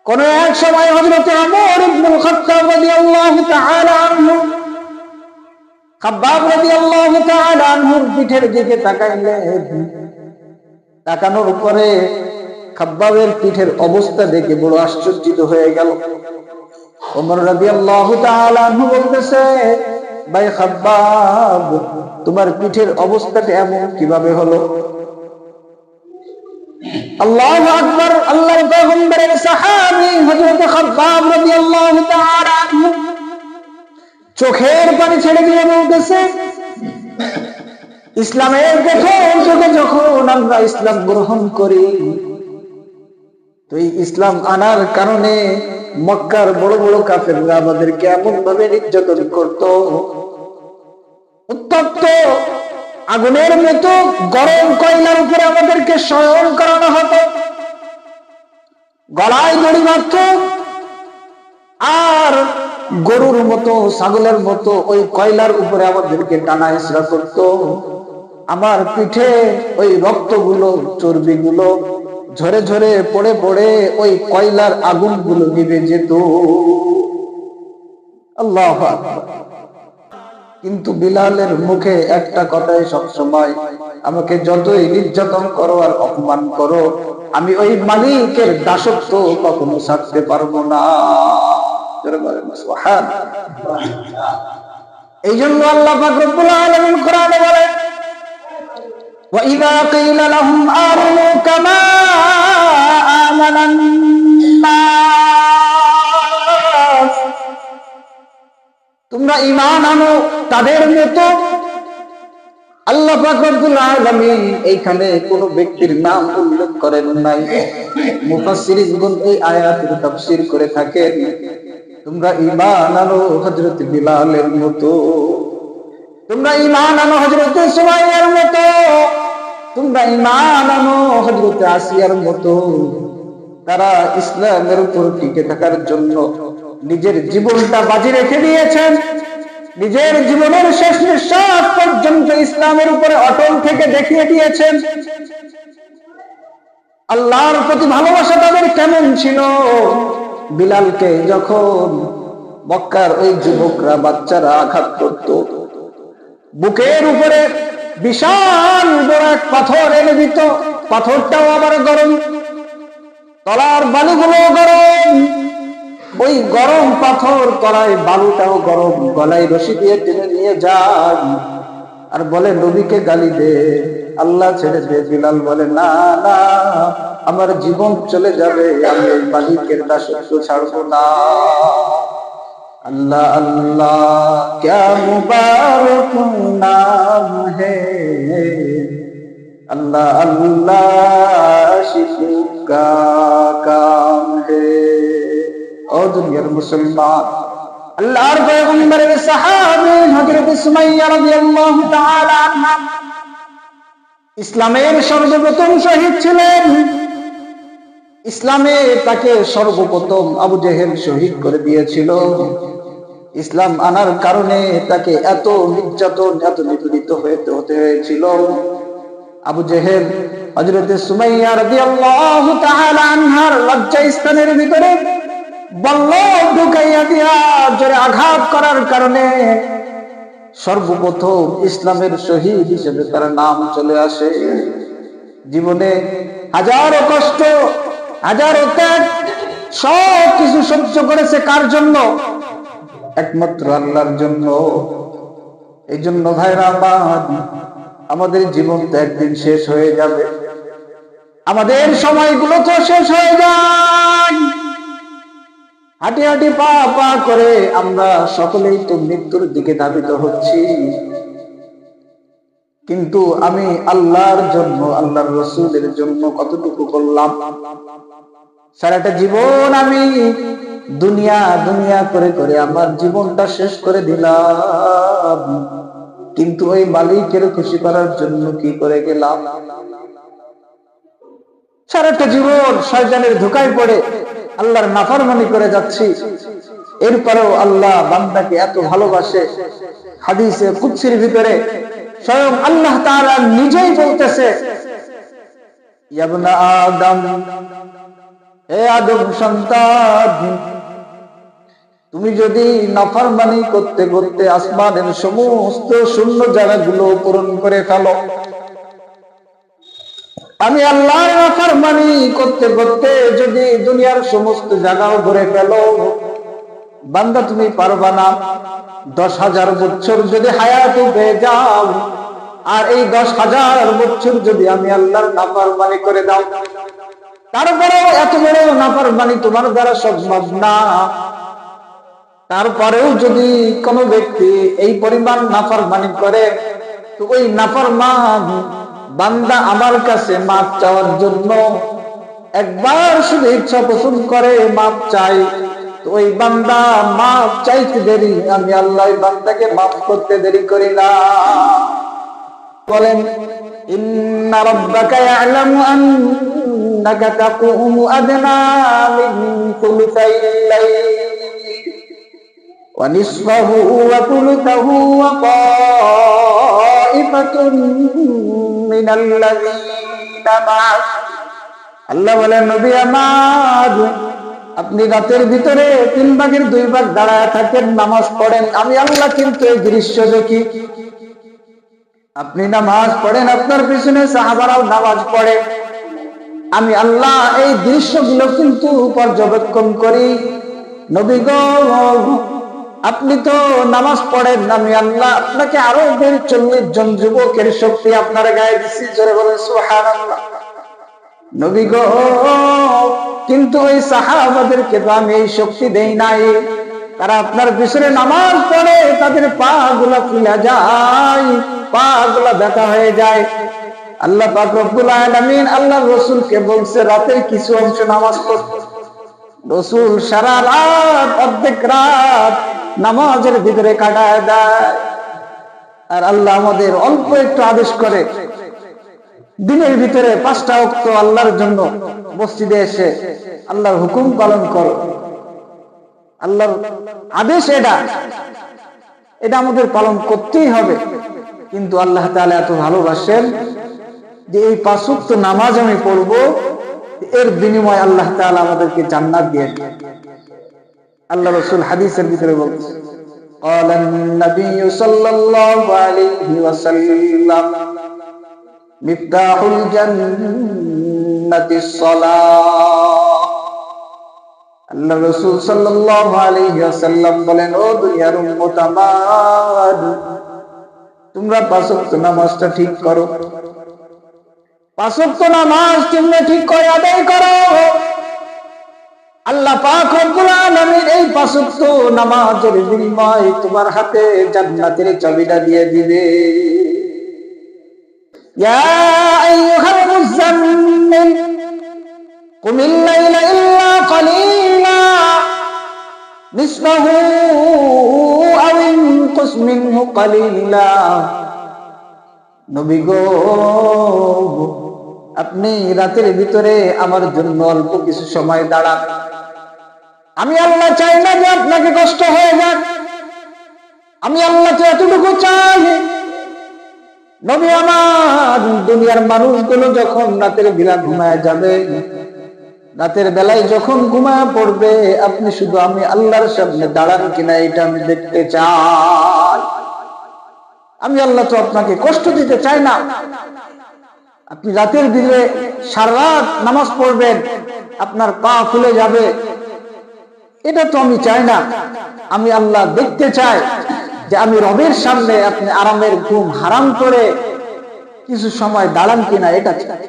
কোন এক সময় হযরত ওমর ইবনে খাত্তাব রাদিয়াল্লাহু তাআলা আনহু খাব্বাব রাদিয়াল্লাহু তাআলা আনহুর পিঠের দিকে তাকাইলেন। তাকানোর পরে খাব্বাবের পিঠের অবস্থা দেখে বড় আশ্চর্যিত হয়ে গেল। ওমর রাদিয়াল্লাহু তাআলা আনহু বলতেছে, ভাই খাব্বাব, তোমার পিঠের অবস্থাটা এমন কিভাবে হলো? আল্লাহু আকবার। আল্লাহর পয়গম্বরের সাহাবী হযরত খাব্বাব রাদিয়াল্লাহু তাআলা আনহু চোখের পানি ছেড়ে দিয়ে বলতেছে, ইসলামের প্রথম যুগে যখন আমরা ইসলাম গ্রহণ করি, তো এই ইসলাম আনার কারণে মক্কার বড় বড় কাফেররা আমাদেরকে এমন ভাবে নির্যাতন করত, উত্তপ্ত আগুনের মতো গরম কয়লার উপরে আমাদেরকে শয়ন করানো হতো, গলায় দড়ি বাঁধত, আর গরুর মতো ছাগলের মতো ওই কয়লার উপরে আমাদেরকে টানা হেঁচড়া করত। আমার পিঠে ওই রক্তগুলো, চর্বিগুলো ঝরে ঝরে পড়ে পড়ে ওই কয়লার আগুনগুলো নিভে যেত। আল্লাহু আকবার। কিন্তু বিলালের মুখে একটা কথাই সবসময়, আমাকে যতই নির্যাতন করো আর অপমান করো, আমি ওই মালিকের দাসত্ব কখনো ছাড়তে পারবো না। এই জন্য আল্লাহ পাক রব্বুল আলামিন কোরআনে বলেন, وَإِذَا قِيلَ لَهُمْ آمِنُوا كَمَا آمَنَ النَّاسُ, তোমরা ঈমান আনো তাদের মতো। আল্লাহ পাক রব্বুল আলামিন এইখানে কোন ব্যক্তির নাম উল্লেখ করেন নাই। মুফাসসিরিনগণ এই আয়াতের তাফসীর করে থাকেন, তোমরা ঈমান আনো হযরত বিলালের মতো, তোমরা ঈমান আনো হযরত সুমাইয়ার মতো, তোমরা ঈমান আনো হযরত আসিয়ার মতো। তারা ইসলামের উপর টিকে থাকার জন্য নিজের জীবনটা বাজি রেখে দিয়েছেন, নিজের জীবনের শেষ নিঃশ্বাস পর্যন্ত ইসলামের উপরে অটল থেকে দেখিয়ে দিয়েছেন। আল্লাহর প্রতি ভালোবাসা তাদের কেমন ছিল! বিলালকে যখন মক্কার ওই যুবকরা, বাচ্চারা আঘাত করত, বুকের উপরে বিশাল বড় এক পাথর এনে দিত, পাথরটাও আবার গরম, তলার বালুগুলো গরম, ওই গরম পাথর তলায় বালুটাও গরম, গলায় রশি দিয়ে টেনে নিয়ে যান আর বলে নবীকে গালি দে, আল্লাহ ছেড়ে দে। বিলাল বলে, না না, আমার জীবন চলে যাবে, আমি ওই মালিকের দাসত্ব ছাড়বো না। अल्लाह अल्लाह क्या मुबारक नाम है, अल्लाह अल्लाह शिकू का काम है। और दुनियार मुसलमान, अल्लाहर पैगंबरेर साहाबी हजरत सुमाइया রাদিয়াল্লাহু তাআলা আনহা ইসলামের সর্বপ্রথম শহীদ ছিলেন। ইসলামে তাকে সর্বপ্রথম আবু জেহেল শহীদ করে দিয়েছিল। ইসলাম আনার কারণে তাকে এত নির্যাতন, এত নিপীড়িত হতে হয়েছিল। আবু জেহেল হযরত সুমাইয়া রাদিয়াল্লাহু তাআলা আনহার লজ্জাস্থানের ভিতরে বল্লম ঢুকাইয়া দিয়া জোরে আঘাত করার কারণে সর্বপ্রথম ইসলামের শহীদ হিসেবে তার নাম চলে আসে। জীবনে হাজারো কষ্ট, হাজারো ত্যাগ, সব কিছু সহ্য করেছে কার জন্য? একমাত্র আল্লাহর জন্য। এই জন্য ভাইরা আমার, আমাদের জীবন তো একদিন শেষ হয়ে যাবে, আমাদের সময়গুলো তো শেষ হয়ে যায়। হাঁটি হাঁটি পা পা করে আমরা সকলেই তো মৃত্যুর দিকে ধাবিত হচ্ছি। কিন্তু আমি আল্লাহর জন্য, আল্লাহর রাসূলের জন্য কতটুকু করলাম? সারাটা জীবন আমি দুনিয়া দুনিয়া করে করে আমার জীবনটা শেষ করে দিলাম, কিন্তু ওই মালিকের খুশি করার জন্য কি করে গেলাম? সারাটা জীবন শয়তানের ধোঁকায় পড়ে আল্লাহর নাফরমানি করে যাচ্ছি। এরপরেও আল্লাহ বান্দাকে এত ভালোবাসে। হাদিসে কুদসির ভিতরে স্বয়ং আল্লাহ তাআলা নিজেই বলতেছে, ইয়া ইবনা আদম, হে আদম সন্তান, তুমি যদি নাফরমানি করতে করতে আসমানের সমস্ত শূন্য জায়গাগুলো পূরণ করে ফেলো, আমি আল্লাহর নাফরমানি করতে করতে যদি দুনিয়ার সমস্ত জায়গাও ঘুরে ফেলো, বান্দা তুমি পারবা না। 10,000 বছর যদি হায়াত পেয়ে যাও, আর এই 10,000 বছর যদি আমি আল্লাহর নাফরমানি করে দাও, তারপরেও এত বড় নাফরমানি তোমার দ্বারা সম্ভব না। তারপরেও যদি কোন ব্যক্তি এই পরিমাণ নাফরমানি করে, তো ওই নাফরমান বান্দা আমার কাছে মাপ চাওয়ার জন্য একবার শুধু ইচ্ছা পোষণ করে মাপ চাই, তো ওই বান্দা মাপ চাইতে দেরি, আমি আল্লাহ বান্দাকে মাফ করতে দেরি করি না। বলেন, ইন্না রাব্বাকা ইয়ালামু আন্নাকা তাকুমু আদনা মিন সুলুসাইল লাইল ওয়া নিসফাহু ওয়া তুলুসাহু ওয়া তাইফাতুন মিনাল্লাযীনা মা'আক। আল্লাহ বলেন, নবী আমার, আপনি রাতের ভিতরে 3 ভাগের 2 ভাগ দাঁড়ায় থাকেন, নামাজ পড়েন, আমি আল্লাহ কিন্তু এই দৃশ্য দেখি। আপনি নামাজ পড়েন, আপনার পিছনে সাহাবারাও নামাজ পড়ে, আমি আল্লাহ এই দৃশ্যগুলো কিন্তু পর্যবেক্ষণ করি। নবী গো, আপনি তো নামাজ পড়েন, আমি আল্লাহ আপনাকে আরো 40 জন যুবকের শক্তি আপনার গায়ে দিচ্ছি। জোরে বলেন সুবহানাল্লাহ। নবী গো, কিন্তু ওই সাহাবাদেরকে তো আমি এই শক্তি দেই নাই। তারা আপনার পিছনে নামাজ পড়ে, তাদের পা গুলা ফুলে যায়, পা গুলা ব্যথা হয়ে যায়। আল্লাহ পাক রব্বুল আলামিন আল্লাহর রাসূলকে বলছে রাতের কিছু অংশ নামাজ পড়তে। রাসূল সারা রাত, অর্ধেক রাত নামাজের ভিতরে কাটায় দেয়। আর আল্লাহ আমাদের অল্প একটু আদেশ করে, দিনের ভিতরে 5টা ওয়াক্ত আল্লাহর জন্য মসজিদে এসে আল্লাহর হুকুম পালন করো। আল্লাহর আদেশ এটা আমাদের পালন করতেই হবে। কিন্তু আল্লাহ তাআলা এত ভালোবাসেন যে এই 5 ওয়াক্ত নামাজ আমি পড়বো, এর বিনিময়ে আল্লাহ তাআলা আমাদেরকে জান্নাত দিয়েছেন। আল্লাহ রাসূল হাদিসের ভিতরে বলছেন, ক্বালা an-নাবিয়্যু সাল্লাল্লাহু আলাইহি ওয়াসাল্লাম, মিফতাহুল জান্নাতিস সালাহ। আল্লাহ রাসূল সাল্লাল্লাহু আলাইহি ওয়াসাল্লাম বলেন, ও দুনিয়ার উম্মত আমার, তোমরা 5 ওয়াক্ত নামাজটা ঠিক করো। 5 ওয়াক্ত নামাজ তোমরা ঠিক করে আদায় করো, আল্লাহ পাক রব্বুল আলামিন এই 5 ওয়াক্ত নামাজের বিনিময়ে তোমার হাতে জান্নাতের চাবিটা দিয়ে দিবে। ইয়া আইয়ুহাল মুযাম্মিল কুমিল লাইলা ইল্লা কালিলা নিসফাহু আও ইনকুস মিনহু কালিলা। নবী গো, আপনি রাতের ভিতরে আমার জন্য অল্প কিছু সময় দাঁড়ান। আমি আল্লাহ চাই না যে আপনাকে কষ্ট হয়ে যাক, আমি আল্লাহ তো এতটুকু চাই, নবী আমার, দুনিয়ার মানুষগুলো যখন রাতের বেলা ঘুমায় যাবে, রাতের বেলায় যখন ঘুমায় পড়বে, আপনি শুধু আমি আল্লাহর সামনে দাঁড়ান কিনা এটা আমি দেখতে চাই। আমি আল্লাহ তো আপনাকে কষ্ট দিতে চাই না। আপনি রাতের দিনে সারা রাত নামাজ পড়বেন, আপনার পা ফুলে যাবে, এটা তো আমি চাই না। আমি আল্লাহ দেখতে চাই যে আমি রবের সামনে আপনি আরামের ঘুম হারাম করে কিছু সময় দাঁড়ান কিনা, এটা চাই।